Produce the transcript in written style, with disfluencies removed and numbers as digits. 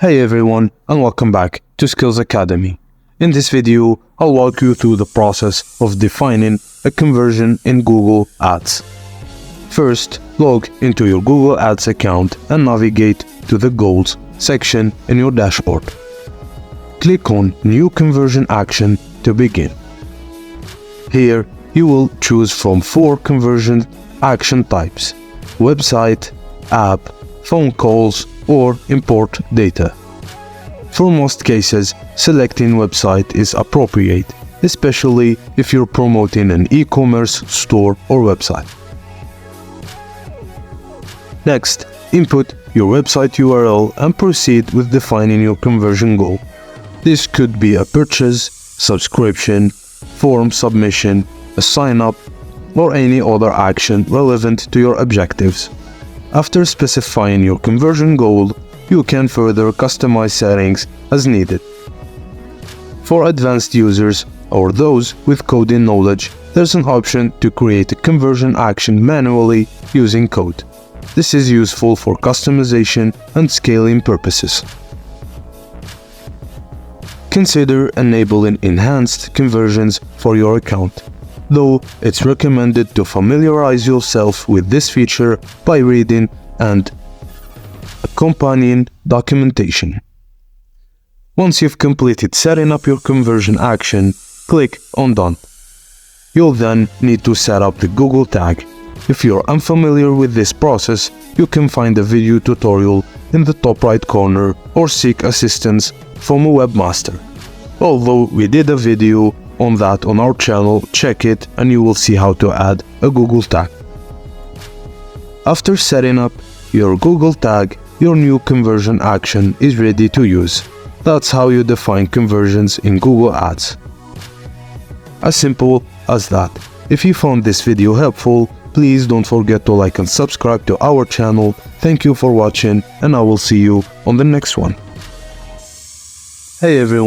Hey everyone, and welcome back to Skills Academy. In this video, I'll walk you through the process of defining a conversion in Google Ads. First, log into your Google Ads account and navigate to the Goals section in your dashboard. Click on New Conversion Action to begin. Here, you will choose from 4 conversion action types: website, app, phone calls, or import data. For most cases, selecting website is appropriate, especially if you're promoting an e-commerce store or website. Next, input your website URL and proceed with defining your conversion goal. This could be a purchase, subscription, form submission, a sign-up, or any other action relevant to your objectives. After specifying your conversion goal, you can further customize settings as needed. For advanced users or those with coding knowledge, there's an option to create a conversion action manually using code. This is useful for customization and scaling purposes. Consider enabling enhanced conversions for your account, though it's recommended to familiarize yourself with this feature by reading and accompanying documentation. Once you've completed setting up your conversion action, click on Done. You'll then need to set up the Google tag. If you're unfamiliar with this process, you can find a video tutorial in the top right corner or seek assistance from a webmaster. Although we did a video on that on our channel, check it and you will see how to add a Google tag. After setting up your Google tag, your new conversion action is ready to use. That's how you define conversions in Google Ads. As simple as that. If you found this video helpful, please don't forget to like and subscribe to our channel. Thank you for watching, and I will see you on the next one. Hey everyone.